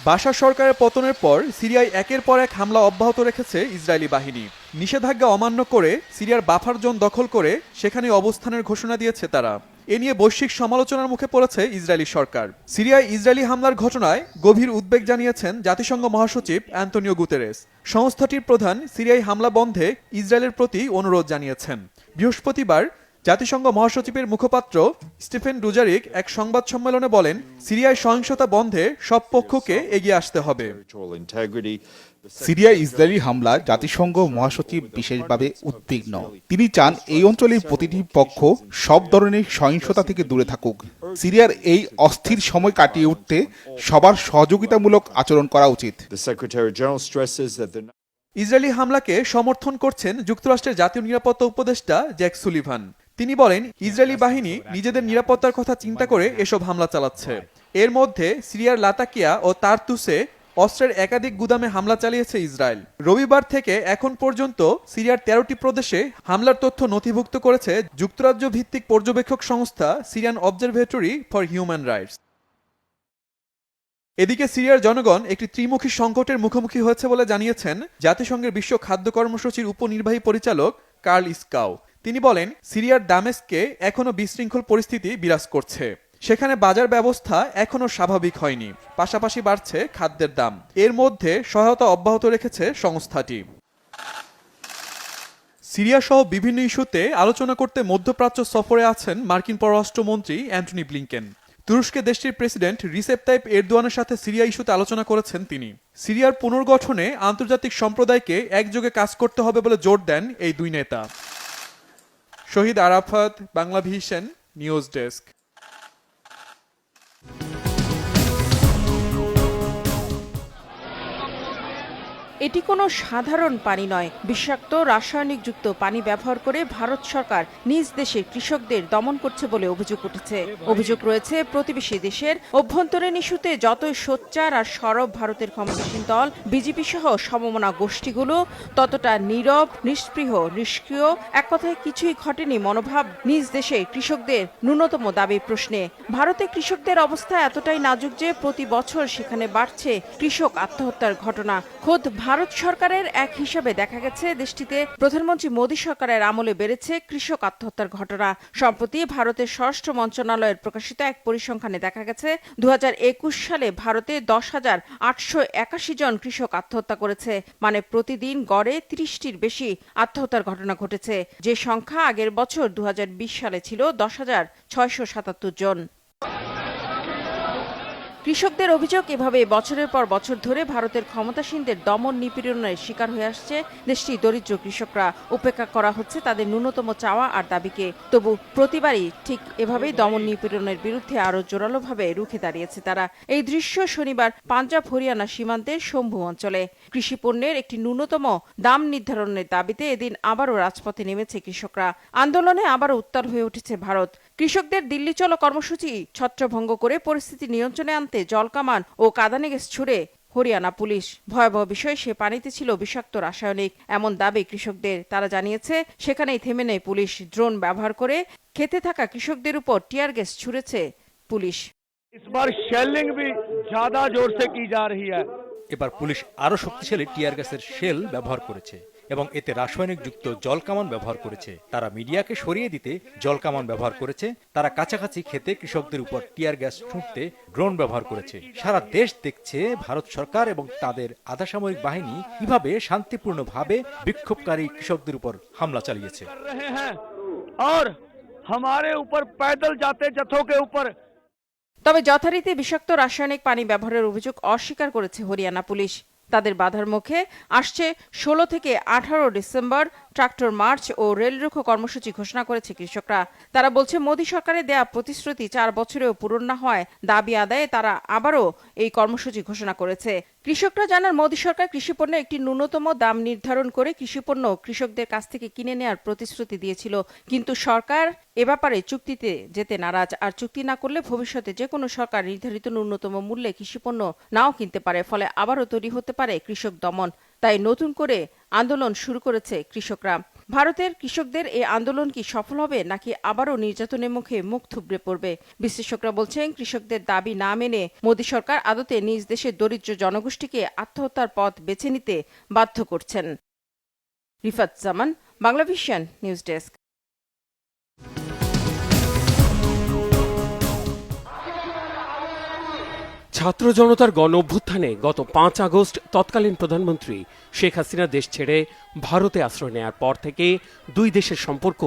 বাশার সরকারের পতনের পর সিরিয়ায় একের পর এক হামলা অব্যাহত রেখেছে ইসরায়েলি বাহিনী। নিষেধাজ্ঞা অমান্য করে সিরিয়ার বাফার জোন দখল করে সেখানে অবস্থানের ঘোষণা দিয়েছে তারা। এ নিয়ে বৈশ্বিক সমালোচনার মুখে পড়েছে ইসরায়েলি সরকার। সিরিয়ায় ইসরায়েলি হামলার ঘটনায় গভীর উদ্বেগ জানিয়েছেন জাতিসংঘ মহাসচিব অ্যান্তোনিও গুতেরেস। সংস্থাটির প্রধান সিরিয়ায় হামলা বন্ধে ইসরায়েলের প্রতি অনুরোধ জানিয়েছেন। বৃহস্পতিবার জাতিসংঘ মহাসচিবের মুখপাত্র স্টিফেন ডুজারিক এক সংবাদ সম্মেলনে বলেন, সিরিয়ায় সহিংসতা বন্ধে সব পক্ষকে এগিয়ে আসতে হবে। সিরিয়ায় ইসরায়েলি হামলা জাতিসংঘ মহাসচিব বিশেষভাবে উদ্বিগ্ন। তিনি চান এই অঞ্চলের প্রতিটি পক্ষ সব ধরনের সহিংসতা থেকে দূরে থাকুক। সিরিয়ার এই অস্থির সময় কাটিয়ে উঠতে সবার সহযোগিতামূলক আচরণ করা উচিত। ইসরায়েলি হামলাকে সমর্থন করছেন যুক্তরাষ্ট্রের জাতীয় নিরাপত্তা উপদেষ্টা জ্যাক সুলিভান। তিনি বলেন, ইসরায়েলি বাহিনী নিজেদের নিরাপত্তার কথা চিন্তা করে এসব হামলা চালাচ্ছে। এর মধ্যে সিরিয়ার লাতাকিয়া ও তারতুসে অস্ত্রের একাধিক গুদামে হামলা চালিয়েছে ইসরায়েল। রবিবার থেকে এখন পর্যন্ত সিরিয়ার ১৩টি প্রদেশে হামলার তথ্য নথিভুক্ত করেছে যুক্তরাজ্য ভিত্তিক পর্যবেক্ষক সংস্থা Syrian observatory for human rights. এদিকে সিরিয়ার জনগণ একটি ত্রিমুখী সংকটের মুখোমুখি হয়েছে বলে জানিয়েছেন জাতিসংঘের বিশ্ব খাদ্য কর্মসূচির উপনির্বাহী পরিচালক কার্ল ইস্কাও। তিনি বলেন, সিরিয়ার দামেস্কে এখনো বিশৃঙ্খল পরিস্থিতি বিরাজ করছে। সেখানে বাজার ব্যবস্থা এখনো স্বাভাবিক হয়নি, পাশাপাশি বাড়ছে খাদ্যের দাম। এর মধ্যে সহায়তা অব্যাহত রেখেছে সংস্থাটি। সিরিয়া সহ বিভিন্ন ইস্যুতে আলোচনা করতে মধ্যপ্রাচ্য সফরে আছেন মার্কিন পররাষ্ট্রমন্ত্রী অ্যান্টনি ব্লিংকেন। তুরস্কে দেশটির প্রেসিডেন্ট রিসেপ তাইপ এরদোয়ানের সাথে সিরিয়া ইস্যুতে আলোচনা করেছেন তিনি। সিরিয়ার পুনর্গঠনে আন্তর্জাতিক সম্প্রদায়কে একযোগে কাজ করতে হবে বলে জোর দেন এই দুই নেতা। শহীদ আরাফাত, বাংলাভিশন নিউজ ডেস্ক। এটি কোনো সাধারণ পানি নয়। বিষাক্ত রাসায়নিকযুক্ত পানি ব্যবহার করে ভারত সরকার নিজ দেশের কৃষকদের দমন করছে বলে অভিযোগ উঠেছে। অভিযোগ রয়েছে প্রতিবেশী দেশের অভ্যন্তরীণ ইস্যুতে যতই সোচ্চার আর সরব ভারতের ক্ষমতাসীন দল বিজেপি সহ সমমনা গোষ্ঠীগুলো ততটা নীরব, নিষ্পৃহ, নিষ্ক্রিয়, এক কথায় কিছুই ঘটেনি মনোভাব নিজ দেশে কৃষকদের ন্যূনতম দাবি প্রশ্নে। ভারতে কৃষকদের অবস্থা এতটাই নাজুক যে প্রতি বছর সেখানে বাড়ছে কৃষক আত্মহত্যার ঘটনা। খোদ ভারত সরকারের এক হিসাবে দেখা গেছে দেশটিতে প্রধানমন্ত্রী মোদী সরকারের আমলে বেড়েছে কৃষক আত্মহত্যার ঘটনা। সম্প্রতি ভারতের স্বরাষ্ট্র মন্ত্রণালয়ের প্রকাশিত এক পরিসংখ্যানে দেখা গেছে ২০২১ সালে ভারতে ১০,৮৮১ জন কৃষক আত্মহত্যা করেছে। মানে প্রতিদিন গড়ে ৩০টির বেশি আত্মহত্যার ঘটনা ঘটেছে, যে সংখ্যা আগের বছর ২০২০ সালে ছিল ১০,৬৭৭ জন। কৃষকদের অভিযোগ, এভাবে বছরের পর বছর ধরে ভারতের ক্ষমতাসীনদের দমন নিপীড়নের শিকার হয়ে আসছে দেশটির দরিদ্র কৃষকরা। উপেক্ষা করা হচ্ছে তাদের ন্যূনতম চাওয়া আর দাবিকে। তবু প্রতিবারই ঠিক এভাবেই দমন নিপীড়নের বিরুদ্ধে আরও জোরালোভাবে রুখে দাঁড়িয়েছে তারা। এই দৃশ্য শনিবার পাঞ্জাব হরিয়ানা সীমান্তের শম্ভু অঞ্চলে। কৃষি পণ্যের একটি ন্যূনতম দাম নির্ধারণের দাবিতে এদিন আবারও রাজপথে নেমেছে কৃষকরা। আন্দোলনে আবারও উত্তাল হয়ে উঠেছে ভারত। কৃষকদের দিল্লি চলো কর্মসূচি ছত্রভঙ্গ করে পরিস্থিতি নিয়ন্ত্রণে আনতে জলকামান ও কাঁদানে গ্যাস ছুড়ে হরিয়ানা পুলিশ। ভয়াবহ বিষয়, সে পানিতে ছিল বিষাক্ত রাসায়নিক, এমন দাবি কৃষকদের। তারা জানিয়েছে সেখানেই থেমে নেই পুলিশ। ড্রোন ব্যবহার করে খেতে থাকা কৃষকদের উপর টিয়ার গ্যাস ছুড়েছে পুলিশ। এবার পুলিশ আরো শক্তিশালী টিয়ার গ্যাসের শেল ব্যবহার করেছে এবং এতে রাসায়নিক যুক্ত জলকামান ব্যবহার করেছে। তারা মিডিয়াকে সরিয়ে দিতে জলকামান ব্যবহার করেছে। তারা কাছাকাছি খেতে কৃষকদের উপর টিয়ার গ্যাস ছুঁড়তে ড্রোন ব্যবহার করেছে। সারা দেশ দেখছে ভারত সরকার এবং তাদের আধাসামরিক বাহিনী কিভাবে শান্তিপূর্ণভাবে বিক্ষোভকারী কৃষকদের উপর হামলা চালিয়েছে। তবে যথারীতি বিষাক্ত রাসায়নিক পানি ব্যবহারের অভিযোগ অস্বীকার করেছে হরিয়ানা পুলিশ। তাদের বাধার মুখে আসছে ১৬ থেকে ১৮ ডিসেম্বর ট্রাক্টর মার্চ ও রেল রোকো কর্মসূচি ঘোষণা করেছে কৃষকরা। তারা বলছে মোদী সরকারের দেয়া প্রতিশ্রুতি ৪ বছরেও পূরণ না হয় দাবি আদায়ে তারা আবারও এই কর্মসূচি ঘোষণা করেছে। কৃষকরা জানান, মোদী সরকার কৃষিপণ্যের একটি ন্যূনতম দাম নির্ধারণ করে কৃষিপণ্য কৃষকদের কাছ থেকে কিনে নেওয়ার প্রতিশ্রুতি দিয়েছিল। কিন্তু সরকার এ ব্যাপারে চুক্তিতে যেতে নারাজ। আর চুক্তি না করলে ভবিষ্যতে যে কোনো সরকার নির্ধারিত ন্যূনতম মূল্যে কৃষিপণ্য নাও কিনতে পারে। ফলে আবারও তৈরি হতে পারে কৃষক দমন। তাই নতুন করে আন্দোলন শুরু করেছে কৃষকরা। ভারতের কৃষকদের এই আন্দোলন কি সফল হবে নাকি আবারও নির্যাতনের মুখে মুখ থুবড়ে পড়বে? বিশ্লেষকরা বলছেন, কৃষকদের দাবি না মেনে মোদী সরকার আদতে নিজ দেশের দরিদ্র জনগোষ্ঠীকে আত্মহত্যার পথ বেছে নিতে বাধ্য করছেন। রিফাত জামান, বাংলাভিশন নিউজ ডেস্ক। ছাত্র জনতার গণ অভ্যুত্থানে গত ৫ আগস্ট তৎকালীন প্রধানমন্ত্রী শেখ হাসিনা দেশ ছেড়ে ভারতে আশ্রয় নেয়ার পর থেকে দুই দেশের সম্পর্ক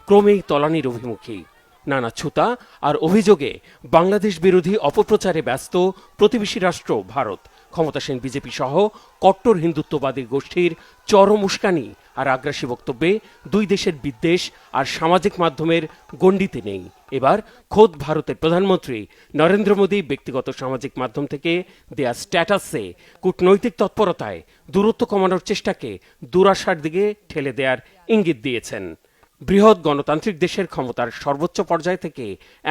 ক্রমেই তলানির অভিমুখী। নানা ছুতা আর অভিযোগে বাংলাদেশ বিরোধী অপপ্রচারে ব্যস্ত প্রতিবেশী রাষ্ট্র ভারত। ক্ষমতাসীন বিজেপি সহ কট্টর হিন্দুত্ববাদী গোষ্ঠীর চরম উস্কানি আর আগ্রাসী বক্তব্যে দুই দেশের বিদ্বেষ আর সামাজিক মাধ্যমের গণ্ডিতে নেই। এবার খোদ ভারতের প্রধানমন্ত্রী নরেন্দ্র মোদী ব্যক্তিগত সামাজিক মাধ্যম থেকে দেয়া স্ট্যাটাসে কূটনৈতিক তৎপরতায় দূরত্ব কমানোর চেষ্টাকে দুরাশার দিকে ঠেলে দেওয়ার ইঙ্গিত দিয়েছেন। বৃহৎ গণতান্ত্রিক দেশের ক্ষমতার সর্বোচ্চ পর্যায় থেকে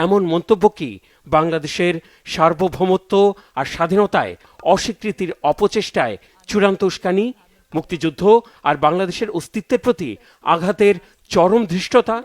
এমন মন্তব্য কি বাংলাদেশের সার্বভৌমত্ব আর স্বাধীনতায় অস্বীকৃতির অপচেষ্টায় চূড়ান্ত উস্কানি, মুক্তিযুদ্ধ আর বাংলাদেশের অস্তিত্বের প্রতি আঘাতের চরম ধৃষ্টতা?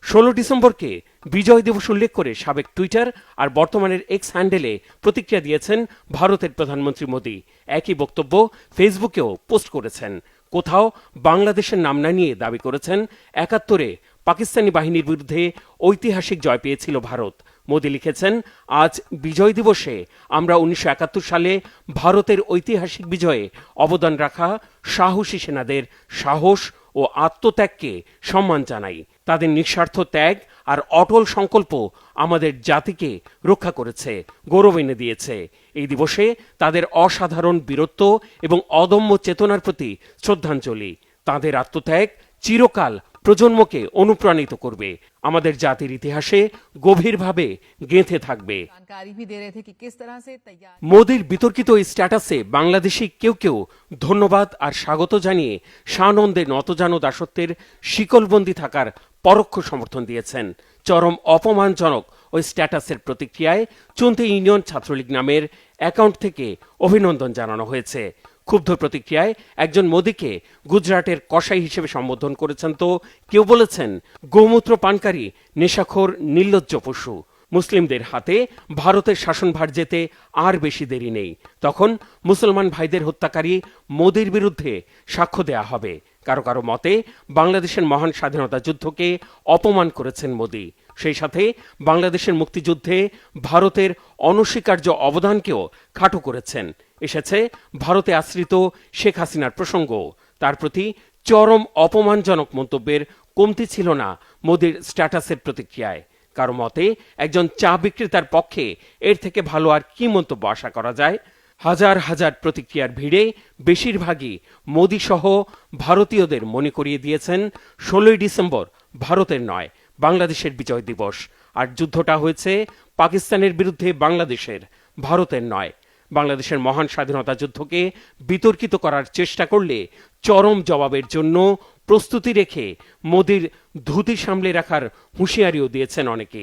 16 ডিসেম্বরকে বিজয় দিবস উল্লেখ করে সাবেক টুইটার আর বর্তমানের এক্স হ্যান্ডেলে প্রতিক্রিয়া দিয়েছেন ভারতের প্রধানমন্ত্রী মোদী। একই বক্তব্য ফেসবুকেও পোস্ট করেছেন। কোথাও বাংলাদেশের নাম না নিয়ে দাবি করেছেন ৭১-এ পাকিস্তানি বাহিনীর বিরুদ্ধে ঐতিহাসিক জয় পেয়েছিল ভারত। মোদী লিখেছেন, আজ বিজয় দিবসে আমরা ১৯৭১ সালে ভারতের ঐতিহাসিক বিজয়ে অবদান রাখা সাহসী সেনাদের সাহস ও আত্মত্যাগকে সম্মান জানাই। তাদের নিঃস্বার্থ ত্যাগ আর অটল সংকল্প আমাদের জাতিকে রক্ষা করেছে, গৌরব এনে দিয়েছে। এই দিবসে তাদের অসাধারণ বীরত্ব এবং অদম্য চেতনার প্রতি শ্রদ্ধাঞ্জলি। তাদের আত্মত্যাগ চিরকাল প্রজন্মকে অনুপ্রাণিত করবে, আমাদের জাতির ইতিহাসে গভীরভাবে গেঁথে থাকবে। মোদির বিতর্কিত এই স্ট্যাটাসে বাংলাদেশি কেউ কেউ ধন্যবাদ আর স্বাগত জানিয়ে সানন্দে নতজানো দাসত্বের শিকলবন্দি থাকার পরোক্ষ সমর্থন দিয়েছেন। চরম অপমানজনক ওই স্ট্যাটাসের প্রতিক্রিয়ায় চুন্তি ইউনিয়ন ছাত্রলীগ নামের অ্যাকাউন্ট থেকে অভিনন্দন জানানো হয়েছে। ক্ষুব্ধ প্রতিক্রিয়ায় একজন মোদীকে গুজরাটের কসাই হিসেবে সম্বোধন করেছেন, তো কেউ বলেছেন গোমূত্র পানকারী নেশাখোর নির্লজ্জ পশু। মুসলিমদের হাতে ভারতের শাসনভার যেতে আর বেশি দেরি নেই, তখন মুসলমান ভাইদের হত্যাকারী মোদির বিরুদ্ধে সাক্ষ্য দেয়া হবে। কারো কারো মতে বাংলাদেশের মহান স্বাধীনতা যুদ্ধকে অপমান করেছেন মোদী। সেই সাথে বাংলাদেশের মুক্তিযুদ্ধে ভারতের অনস্বীকার্য অবদানকেও খাটো করেছেন। এসেছে ভারতে আশ্রিত শেখ হাসিনার প্রসঙ্গ। তার প্রতি চরম অপমানজনক মন্তব্যের কমতি ছিল না মোদির স্ট্যাটাসের প্রতিক্রিয়ায়। কারো মতে একজন চা বিক্রেতার পক্ষে এর থেকে ভালো আর কি মন্তব্য আশা করা যায়? হাজার হাজার প্রতিক্রিয়ার ভিড়ে বেশিরভাগই মোদী সহ ভারতীয়দের মনে করিয়ে দিয়েছেন 16ই ডিসেম্বর ভারতের নয়, বাংলাদেশের বিজয় দিবস। আর যুদ্ধটা হয়েছে পাকিস্তানের বিরুদ্ধে বাংলাদেশের, ভারতের নয়। বাংলাদেশের মহান স্বাধীনতা যুদ্ধকে বিতর্কিত করার চেষ্টা করলে চরম জবাবের জন্য প্রস্তুতি রেখে মোদির ধুতি সামলে রাখার হুঁশিয়ারিও দিয়েছেন অনেকে।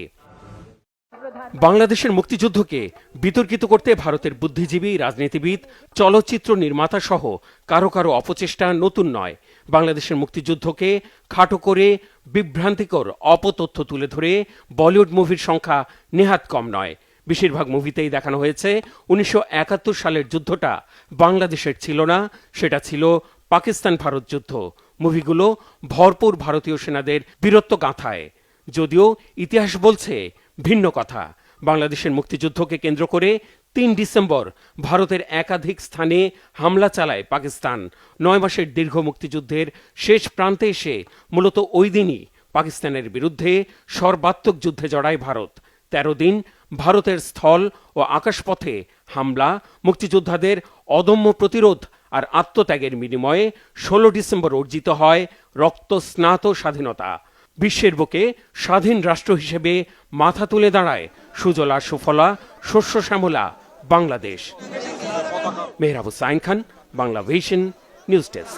বাংলাদেশের মুক্তিযুদ্ধকে বিতর্কিত করতে ভারতের বুদ্ধিজীবী, রাজনীতিবিদ, চলচ্চিত্র নির্মাতা সহ কারো কারো অপচেষ্টা নতুন নয়। বাংলাদেশের মুক্তিযুদ্ধকে খাটো করে বিভ্রান্তিকর অপতথ্য তুলে ধরে বলিউড মুভির সংখ্যা নেহাত কম নয়। বেশিরভাগ মুভিতেই দেখানো হয়েছে ১৯৭১ সালের যুদ্ধটা বাংলাদেশের ছিল না, সেটা ছিল পাকিস্তান ভারত যুদ্ধ। মুভিগুলো ভরপুর ভারতীয় সেনাদের বীরত্ব গাঁথায়, যদিও ইতিহাস বলছে ভিন্ন কথা। বাংলাদেশের মুক্তিযুদ্ধকে কেন্দ্র করে ৩ ডিসেম্বর ভারতের একাধিক স্থানে হামলা চালায় পাকিস্তান। ৯ মাসের দীর্ঘ মুক্তিযুদ্ধের শেষ প্রান্তে এসে মূলত ওই দিনই পাকিস্তানের বিরুদ্ধে সর্বাত্মক যুদ্ধে জড়ায় ভারত। ১৩ দিন ভারতের স্থল ও আকাশপথে হামলা, মুক্তিযোদ্ধাদের অদম্য প্রতিরোধ আর আত্মত্যাগের বিনিময়ে ১৬ ডিসেম্বর অর্জিত হয় রক্তস্নাত স্বাধীনতা। বিশ্বের বুকে স্বাধীন রাষ্ট্র হিসেবে মাথা তুলে দাঁড়ায় সুজলা সুফলা শস্য শ্যামলা বাংলাদেশ। Mehrab Hussain Khan, Banglavision news desk.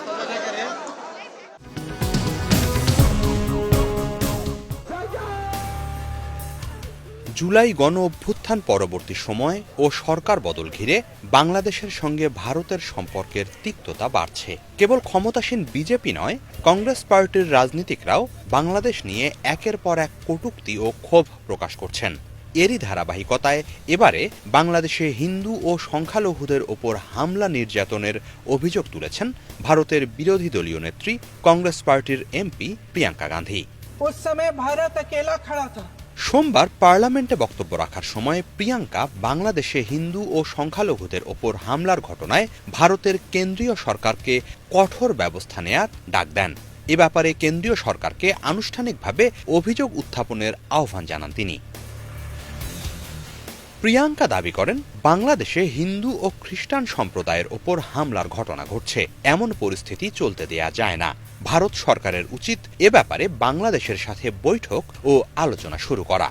জুলাই গণ অভ্যুত্থান পরবর্তী সময় ও সরকার বদল ঘিরে বাংলাদেশের সঙ্গে ভারতের সম্পর্কের তিক্ততা বাড়ছে। কেবল ক্ষমতাসীন বিজেপি নয়, কংগ্রেস পার্টির রাজনীতিকরাও বাংলাদেশ নিয়ে একের পর এক কটূক্তি ও ক্ষোভ প্রকাশ করছেন। এরই ধারাবাহিকতায় এবারে বাংলাদেশে হিন্দু ও সংখ্যালঘুদের ওপর হামলা নির্যাতনের অভিযোগ তুলেছেন ভারতের বিরোধী দলীয় নেত্রী কংগ্রেস পার্টির এমপি প্রিয়াঙ্কা গান্ধী। उस समय भारत अकेला खड़ा था। সোমবার পার্লামেন্টে বক্তব্য রাখার সময় প্রিয়াঙ্কা বাংলাদেশে হিন্দু ও সংখ্যালঘুদের ওপর হামলার ঘটনায় ভারতের কেন্দ্রীয় সরকারকে কঠোর ব্যবস্থা নেয়ার ডাক দেন। এ ব্যাপারে কেন্দ্রীয় সরকারকে আনুষ্ঠানিকভাবে অভিযোগ উত্থাপনের আহ্বান জানান তিনি। প্রিয়াঙ্কা দাবি করেন, বাংলাদেশে হিন্দু ও খ্রিস্টান সম্প্রদায়ের ওপর হামলার ঘটনা ঘটছে, এমন পরিস্থিতি চলতে দেয়া যায় না। ভারত সরকারের উচিত এ ব্যাপারে বাংলাদেশের সাথে বৈঠক ও আলোচনা শুরু করা।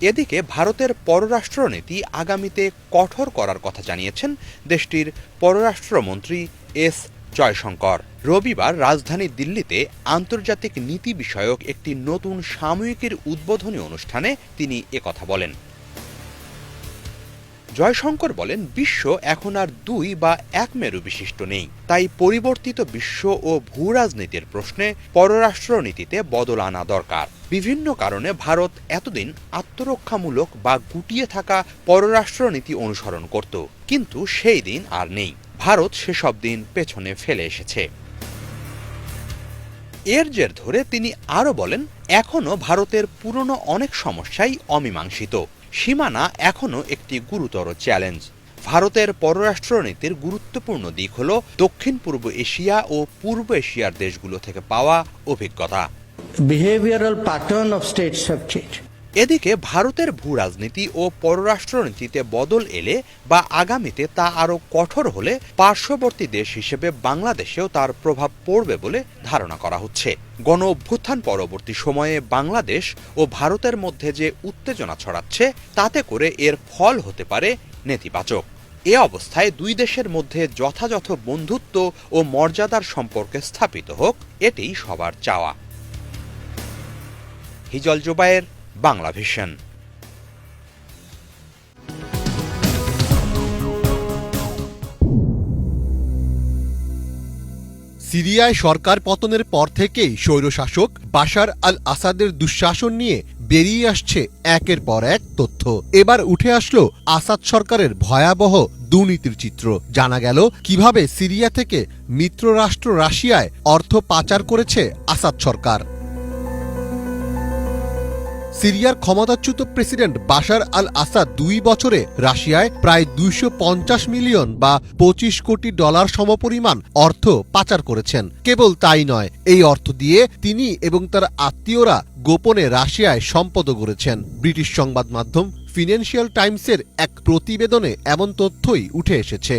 এদিকে ভারতের পররাষ্ট্রনীতি আগামীতে কঠোর করার কথা জানিয়েছেন দেশটির পররাষ্ট্রমন্ত্রী এস জয়শঙ্কর। রবিবার রাজধানী দিল্লিতে আন্তর্জাতিক নীতি বিষয়ক একটি নতুন সাময়িকীর উদ্বোধনী অনুষ্ঠানে তিনি একথা বলেন। জয়শঙ্কর বলেন, বিশ্ব এখন আর দুই বা এক মেরু বিশিষ্ট নেই, তাই পরিবর্তিত বিশ্ব ও ভূরাজনীতির প্রশ্নে পররাষ্ট্রনীতিতে বদল আনা দরকার। বিভিন্ন কারণে ভারত এতদিন আত্মরক্ষামূলক বা গুটিয়ে থাকা পররাষ্ট্রনীতি অনুসরণ করত, কিন্তু সেই দিন আর নেই। ভারত সেসব দিন পেছনে ফেলে এসেছে। এর জের ধরে তিনি আরও বলেন, এখনও ভারতের পুরনো অনেক সমস্যাই অমীমাংসিত। সীমানা এখনও একটি গুরুতর চ্যালেঞ্জ। ভারতের পররাষ্ট্রনীতির গুরুত্বপূর্ণ দিক হল দক্ষিণ পূর্ব এশিয়া ও পূর্ব এশিয়ার দেশগুলো থেকে পাওয়া অভিজ্ঞতা। Behavioral pattern of states have changed. এদিকে ভারতের ভূরাজনীতি ও পররাষ্ট্রনীতিতে বদল এলে বা আগামীতে তা আরও কঠোর হলে পার্শ্ববর্তী দেশ হিসেবে বাংলাদেশেও তার প্রভাব পড়বে বলে ধারণা করা হচ্ছে। গণ অভ্যুত্থান পরবর্তী সময়ে বাংলাদেশ ও ভারতের মধ্যে যে উত্তেজনা ছড়াচ্ছে, তাতে করে এর ফল হতে পারে নেতিবাচক। এ অবস্থায় দুই দেশের মধ্যে যথাযথ বন্ধুত্ব ও মর্যাদার সম্পর্ক স্থাপিত হোক, এটিই সবার চাওয়া। হিজল জুবায়ের, বাংলা ভিশন। সিরিয়ায় সরকার পতনের পর থেকেই স্বৈরশাসক বাশার আল আসাদের দুঃশাসন নিয়ে বেরিয়ে আসছে একের পর এক তথ্য। এবার উঠে আসলো আসাদ সরকারের ভয়াবহ দুর্নীতির চিত্র। জানা গেল কিভাবে সিরিয়া থেকে মিত্ররাষ্ট্র রাশিয়ায় অর্থ পাচার করেছে আসাদ সরকার। সিরিয়ার ক্ষমতাচ্যুত প্রেসিডেন্ট বাশার আল আসাদ 2 বছরে রাশিয়ায় প্রায় 250 মিলিয়ন বা $25 কোটি সমপরিমাণ অর্থ পাচার করেছেন। কেবল তাই নয়, এই অর্থ দিয়ে তিনি এবং তার আত্মীয়রা গোপনে রাশিয়ায় সম্পদও গড়েছেন। ব্রিটিশ সংবাদ মাধ্যম ফিনান্সিয়াল টাইমসের এক প্রতিবেদনে এমন তথ্যই উঠে এসেছে।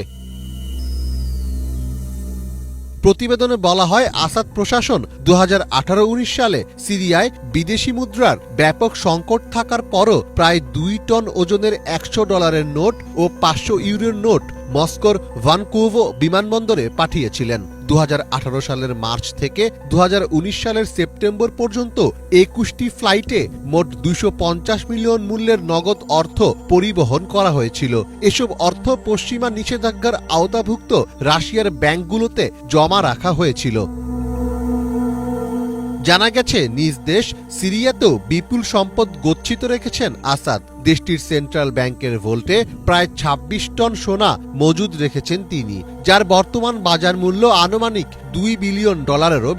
প্রতিবেদনে বলা হয়, আসাদ প্রশাসন 2018-19 সালে সিরিয়ায় বিদেশি মুদ্রার ব্যাপক সংকট থাকার পরও প্রায় 2 টন ওজনের $100 নোট ও 500 ইউরোর নোট মস্কোর ভানকুভো বিমানবন্দরে পাঠিয়েছিলেন। 2018 সালের মার্চ থেকে 2019 সালের সেপ্টেম্বর পর্যন্ত 21টি ফ্লাইটে মোট 250 মিলিয়ন মূল্যের নগদ অর্থ পরিবহন করা হয়েছিল। এসব অর্থ পশ্চিমা নিষেধাজ্ঞার আওতাভুক্ত রাশিয়ার ব্যাংকগুলোতে জমা রাখা হয়েছিল। জানা গেছে, নিজ দেশ সিরিয়াতেও বিপুল সম্পদ গচ্ছিত রেখেছেন আসাদ। দেশটির সেন্ট্রাল ব্যাংকের ভোল্টে প্রায় 26 টন সোনা মজুদ রেখেছেন তিনি, যার বর্তমান বাজার মূল্য আনুমানিক $2 বিলিয়ন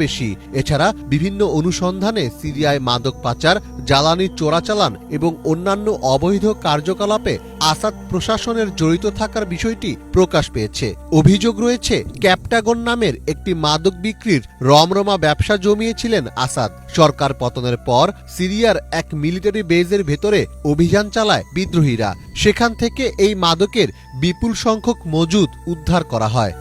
বেশি। এছাড়া বিভিন্ন অনুসন্ধানে সিরিয়ায় মাদক পাচার, জ্বালানি চোরাচালান এবং অন্যান্য অবৈধ কার্যকলাপে আসাদ প্রশাসনের জড়িত থাকার বিষয়টি প্রকাশ পেয়েছে। অভিযোগ রয়েছে, ক্যাপটাগন নামের একটি মাদক বিক্রির রমরমা ব্যবসা জমিয়েছিলেন আসাদ। সরকার পতনের পর সিরিয়ার এক মিলিটারি বেজের ভেতরে অভিযান চালায় বিদ্রোহীরা। সেখান থেকে এই মাদকের বিপুল সংখ্যক মজুদ উদ্ধার করা হয়।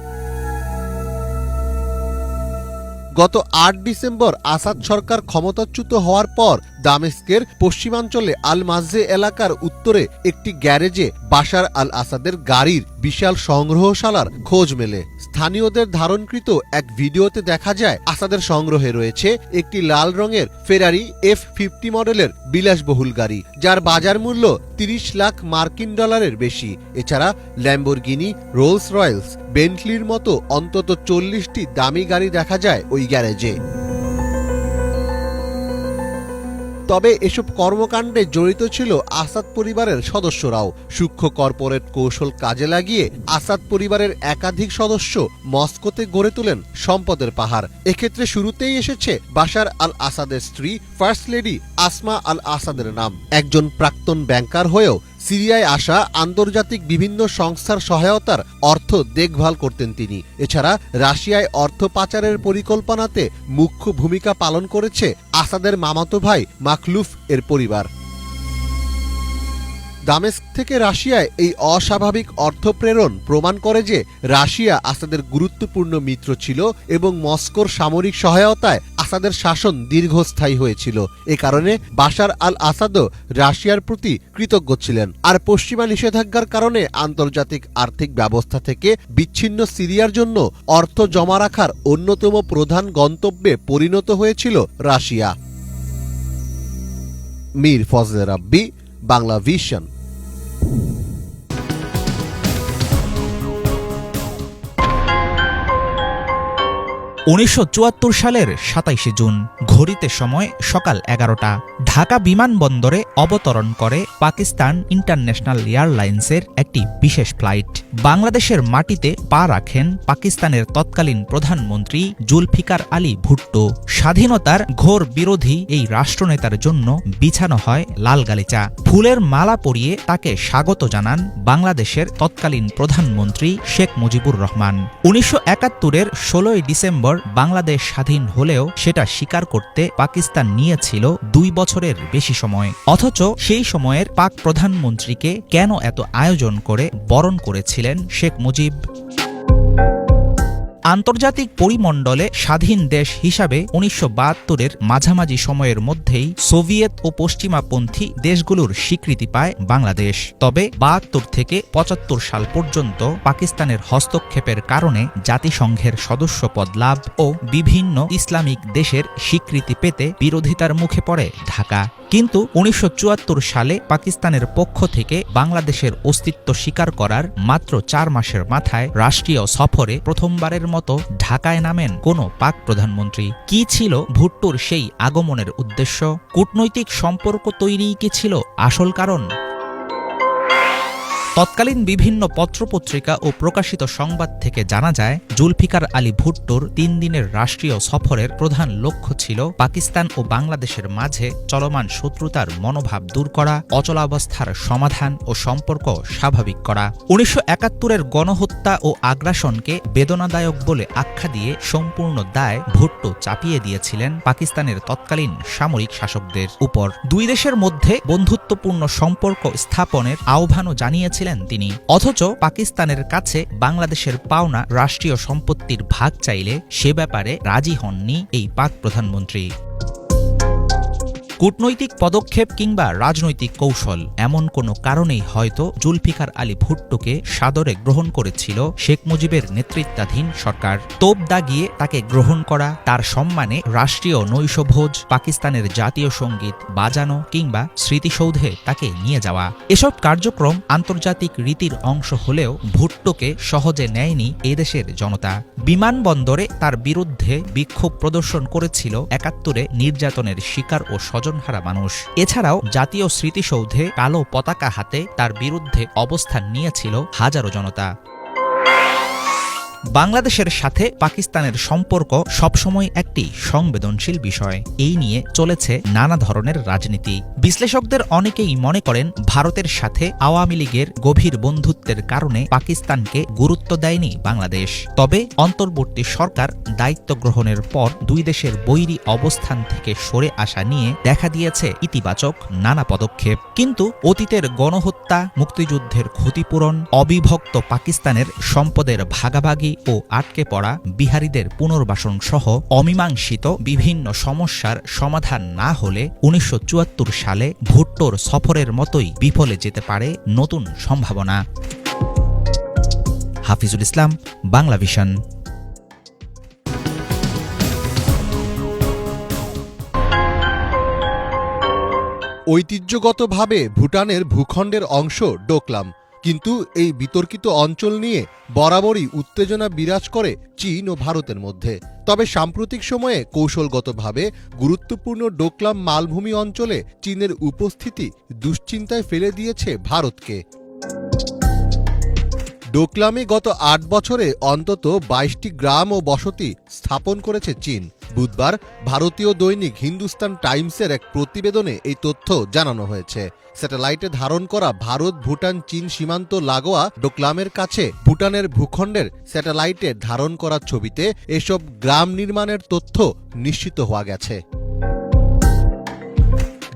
গত 8 ডিসেম্বর আসাদ সরকার ক্ষমতাচ্যুত হওয়ার পর দামেস্কের পশ্চিমাঞ্চলে আল মাজে এলাকার উত্তরে একটি গ্যারেজে বাশার আল আসাদের গাড়ির বিশাল সংগ্রহশালার খোঁজ মেলে। স্থানীয়দের ধারণকৃত এক ভিডিওতে দেখা যায় আসাদের সংগ্রহে রয়েছে একটি লাল রঙের ফেরারি F50 মডেলের বিলাসবহুল গাড়ি, যার বাজার মূল্য 30 লাখ মার্কিন ডলারের বেশি। এছাড়া ল্যাম্বরগিনি, রোলস রয়েলস, বেন্টলির মতো অন্তত 40টি দামি গাড়ি দেখা যায় ওই গ্যারেজে। তবে এসব কর্মকাণ্ডে জড়িত ছিল আসাদ পরিবারের সদস্যরাও। সূক্ষ্ম কর্পোরেট কৌশল কাজে লাগিয়ে আসাদ পরিবারের একাধিক সদস্য মস্কোতে গড়ে তোলেন সম্পদের পাহাড়। এক্ষেত্রে শুরুতেই এসেছে বাশার আল আসাদের স্ত্রী ফার্স্ট লেডি আসমা আল আসাদের নাম। একজন প্রাক্তন ব্যাংকার হয়েও সিরিয়ায় আসা আন্তর্জাতিক বিভিন্ন সংস্থার সহায়তার অর্থ দেখভাল করতেন তিনি। এছাড়া রাশিয়ায় অর্থ পাচারের পরিকল্পনাতে মুখ্য ভূমিকা পালন করেছে আসাদের মামাতো ভাই মাখলুফ এর পরিবার। দামেস্ক থেকে রাশিয়ায় এই অস্বাভাবিক অর্থ প্রেরণ প্রমাণ করে যে রাশিয়া আসাদের গুরুত্বপূর্ণ মিত্র ছিল এবং মস্কোর সামরিক সহায়তায় আসাদের শাসন দীর্ঘস্থায়ী হয়েছিল। এ কারণে বাশার আল আসাদও রাশিয়ার প্রতি কৃতজ্ঞ ছিলেন। আর পশ্চিমা নিষেধাজ্ঞার কারণে আন্তর্জাতিক আর্থিক ব্যবস্থা থেকে বিচ্ছিন্ন সিরিয়ার জন্য অর্থ জমা রাখার অন্যতম প্রধান গন্তব্যে পরিণত হয়েছিল রাশিয়া। মীর ফজলে রাব্বি, বাংলা ভিশন। 1974 সালের 27 জুন ঘড়িতে সময় সকাল 11টা ঢাকা বিমানবন্দরে অবতরণ করে পাকিস্তান ইন্টারন্যাশনাল এয়ারলাইন্সের একটি বিশেষ ফ্লাইট। বাংলাদেশের মাটিতে পা রাখেন পাকিস্তানের তৎকালীন প্রধানমন্ত্রী জুলফিকার আলী ভুট্টো। স্বাধীনতার ঘোর বিরোধী এই রাষ্ট্রনেতার জন্য বিছানো হয় লাল গালিচা। ফুলের মালা পরিয়ে তাকে স্বাগত জানান বাংলাদেশের তৎকালীন প্রধানমন্ত্রী শেখ মুজিবুর রহমান। 1971-এর 16 ডিসেম্বর বাংলাদেশ স্বাধীন হলেও সেটা স্বীকার করতে পাকিস্তান নিয়েছিল 2 বছরের বেশি সময়। অথচ সেই সময়ের পাক প্রধানমন্ত্রীকে কেন এত আয়োজন করে বরণ করেছিলেন শেখ মুজিব? আন্তর্জাতিক পরিমণ্ডলে স্বাধীন দেশ হিসাবে 1972-এর মাঝামাঝি সময়ের মধ্যেই সোভিয়েত ও পশ্চিমাপন্থী দেশগুলোর স্বীকৃতি পায় বাংলাদেশ। তবে 72 থেকে 75 সাল পর্যন্ত পাকিস্তানের হস্তক্ষেপের কারণে জাতিসংঘের সদস্যপদ লাভ ও বিভিন্ন ইসলামিক দেশের স্বীকৃতি পেতে বিরোধিতার মুখে পড়ে ঢাকা। কিন্তু 1974 সালে পাকিস্তানের পক্ষ থেকে বাংলাদেশের অস্তিত্ব স্বীকার করার মাত্র 4 মাসের মাথায় রাষ্ট্রীয় সফরে প্রথমবারের মতো ঢাকায় নামেন কোনো পাক প্রধানমন্ত্রী। কি ছিল ভুট্টোর সেই আগমনের উদ্দেশ্য? কূটনৈতিক সম্পর্ক তৈরিই কি ছিল আসল কারণ? তৎকালীন বিভিন্ন পত্রপত্রিকা ও প্রকাশিত সংবাদ থেকে জানা যায়, জুলফিকার আলী ভুট্টোর 3 দিনের রাষ্ট্রীয় সফরের প্রধান লক্ষ্য ছিল পাকিস্তান ও বাংলাদেশের মাঝে চলমান শত্রুতার মনোভাব দূর করা, অচলাবস্থার সমাধান ও সম্পর্ক স্বাভাবিক করা। 1971-এর গণহত্যা ও আগ্রাসনকে বেদনাদায়ক বলে আখ্যা দিয়ে সম্পূর্ণ দায় ভুট্টো চাপিয়ে দিয়েছিলেন পাকিস্তানের তৎকালীন সামরিক শাসকদের উপর। 2 দেশের মধ্যে বন্ধুত্বপূর্ণ সম্পর্ক স্থাপনের আহ্বানও জানিয়েছিলেন তিনি। অথচ পাকিস্তানের কাছে বাংলাদেশের পাওনা রাষ্ট্রীয় সম্পত্তির ভাগ চাইলে সে ব্যাপারে রাজি হননি এই পাক প্রধানমন্ত্রী। কূটনৈতিক পদক্ষেপ কিংবা রাজনৈতিক কৌশল, এমন কোনো কারণেই হয়তো জুলফিকার আলী ভুট্টোকে সাদরে গ্রহণ করেছিল শেখ মুজিবের নেতৃত্বাধীন সরকার। তোপ দাগিয়ে তাকে গ্রহণ করা, তার সম্মানে রাষ্ট্রীয় নৈশভোজ, পাকিস্তানের জাতীয় সঙ্গীত বাজানো কিংবা স্মৃতিসৌধে তাকে নিয়ে যাওয়া, এসব কার্যক্রম আন্তর্জাতিক রীতির অংশ হলেও ভুট্টোকে সহজে নেয়নি এদেশের জনতা। বিমানবন্দরে তার বিরুদ্ধে বিক্ষোভ প্রদর্শন করেছিল 71-এ নির্যাতনের শিকার ও স্বজনহারা মানুষ। এছাড়াও জাতীয় স্মৃতিসৌধে কালো পতাকা হাতে তার বিরুদ্ধে অবস্থান নিয়েছিল হাজারো জনতা। বাংলাদেশের সাথে পাকিস্তানের সম্পর্ক সবসময় একটি সংবেদনশীল বিষয়। এই নিয়ে চলেছে নানা ধরনের রাজনীতি। বিশ্লেষকদের অনেকেই মনে করেন ভারতের সাথে আওয়ামী লীগের গভীর বন্ধুত্বের কারণে পাকিস্তানকে গুরুত্ব দেয়নি বাংলাদেশ। তবে অন্তর্বর্তী সরকার দায়িত্ব গ্রহণের পর 2 দেশের বৈরী অবস্থান থেকে সরে আসা নিয়ে দেখা দিয়েছে ইতিবাচক নানা পদক্ষেপ। কিন্তু অতীতের গণহত্যা, মুক্তিযুদ্ধের ক্ষতিপূরণ, অবিভক্ত পাকিস্তানের সম্পদের ভাগাভাগি শরণার্থী ও আটকে পড়া বিহারীদের পুনর্বাসন সহ অমীমাংসিত বিভিন্ন সমস্যার সমাধান না হলে ১৯৭৪ সালে ভুট্টোর সফরের মতোই বিফলে যেতে পারে নতুন সম্ভাবনা। হাফিজুল ইসলাম, বাংলা ভিশন। ঐতিহ্যগতভাবে ভুটানের ভূখণ্ডের অংশ ডোকলাম, কিন্তু এই বিতর্কিত অঞ্চল নিয়ে বরাবরই উত্তেজনা বিরাজ করে চীন ও ভারতের মধ্যে। তবে সাম্প্রতিক সময়ে কৌশলগতভাবে গুরুত্বপূর্ণ ডোকলাম মালভূমি অঞ্চলে চীনের উপস্থিতি দুশ্চিন্তায় ফেলে দিয়েছে ভারতকে। ডোকলামে গত ৮ বছরে অন্তত ২২টি গ্রাম ও বসতি স্থাপন করেছে চীন। বুধবার ভারতীয় দৈনিক হিন্দুস্তান টাইমসের এক প্রতিবেদনে এই তথ্য জানানো হয়েছে। স্যাটেলাইটে ধারণ করা ভারত ভুটান চীন সীমান্ত লাগোয়া ডোকলামের কাছে ভুটানের ভূখণ্ডের স্যাটেলাইটে ধারণ করা ছবিতে এসব গ্রাম নির্মাণের তথ্য নিশ্চিত হওয়া গেছে।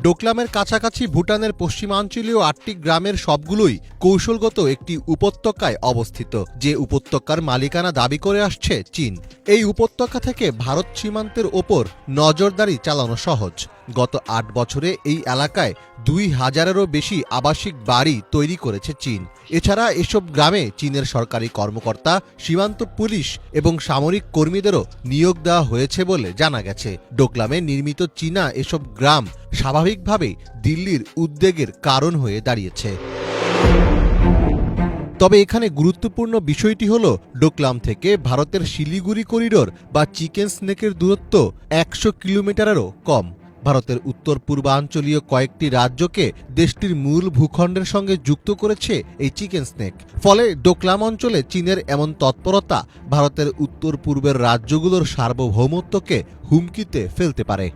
ডোকলামের কাছাকাছি ভুটানের পশ্চিমাঞ্চলীয় ৮টি গ্রামের সবগুলোই কৌশলগত একটি উপত্যকায় অবস্থিত, যে উপত্যকার মালিকানা দাবি করে আসছে চীন। এই উপত্যকা থেকে ভারত সীমান্তের ওপর নজরদারি চালানো সহজ। গত ৮ বছরে এই এলাকায় ২,০০০-এরও বেশি আবাসিক বাড়ি তৈরি করেছে চীন। এছাড়া এসব গ্রামে চীনের সরকারি কর্মকর্তা, সীমান্ত পুলিশ এবং সামরিক কর্মীদেরও নিয়োগ দেওয়া হয়েছে বলে জানা গেছে। ডোকলামে নির্মিত চীনা এসব গ্রাম স্বাভাবিকভাবেই দিল্লির উদ্বেগের কারণ হয়ে দাঁড়িয়েছে। তবে এখানে গুরুত্বপূর্ণ বিষয়টি হল ডোকলাম থেকে ভারতের শিলিগুড়ি করিডোর বা চিকেন স্নেকের দূরত্ব ১০০ কিলোমিটারেরও কম। ভারতের উত্তর পূর্বাঞ্চলীয় কয়েকটি রাজ্যকে দেশটির মূল ভূখণ্ডের সঙ্গে যুক্ত করেছে এই চিকেন স্নেক। ফলে ডোকলাম অঞ্চলে চীনের এমন তৎপরতা ভারতের উত্তর পূর্বের রাজ্যগুলোর সার্বভৌমত্বকে হুমকিতে ফেলতে পারে।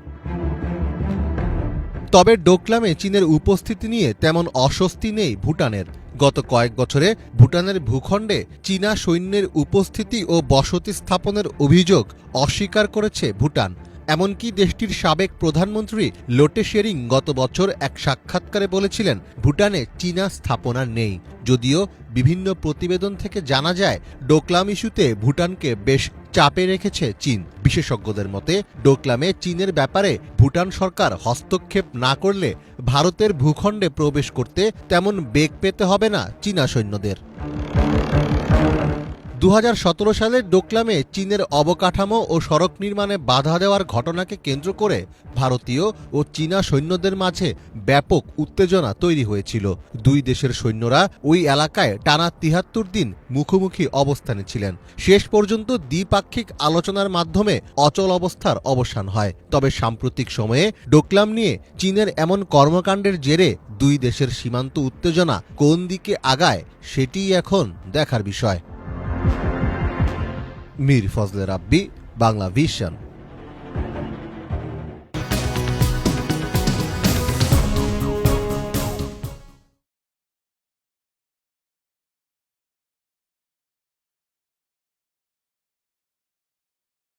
তবে ডোকলামে চীনের উপস্থিতি নিয়ে তেমন অস্বস্তি নেই ভুটানের। গত কয়েক বছরে ভুটানের ভূখণ্ডে চীনা সৈন্যের উপস্থিতি ও বসতি স্থাপনের অভিযোগ অস্বীকার করেছে ভুটান। এমনকি দেশটির সাবেক প্রধানমন্ত্রী লোটে শেরিং গত বছর এক সাক্ষাৎকারে বলেছিলেন ভুটানে চীনা স্থাপনা নেই। যদিও বিভিন্ন প্রতিবেদন থেকে জানা যায় ডোকলাম ইস্যুতে ভুটানকে বেশ চাপে রেখেছে চীন। বিশেষজ্ঞদের মতে ডোকলামে চীনের ব্যাপারে ভুটান সরকার হস্তক্ষেপ না করলে ভারতের ভূখণ্ডে প্রবেশ করতে তেমন বেগ পেতে হবে না চীনা সৈন্যদের। ২০১৭ সালে ডোকলামে চীনের অবকাঠামো ও সড়ক নির্মাণে বাধা দেওয়ার ঘটনাকে কেন্দ্র করে ভারতীয় ও চীনা সৈন্যদের মাঝে ব্যাপক উত্তেজনা তৈরি হয়েছিল। দুই দেশের সৈন্যরা ওই এলাকায় টানা ৭৩ দিন মুখোমুখি অবস্থানে ছিলেন। শেষ পর্যন্ত দ্বিপাক্ষিক আলোচনার মাধ্যমে অচল অবস্থার অবসান হয়। তবে সাম্প্রতিক সময়ে ডোকলাম নিয়ে চীনের এমন কর্মকাণ্ডের জেরে দুই দেশের সীমান্ত উত্তেজনা কোন দিকে আগায় সেটিই এখন দেখার বিষয়। মীর ফজলে রাব্বি, বাংলা ভিশন।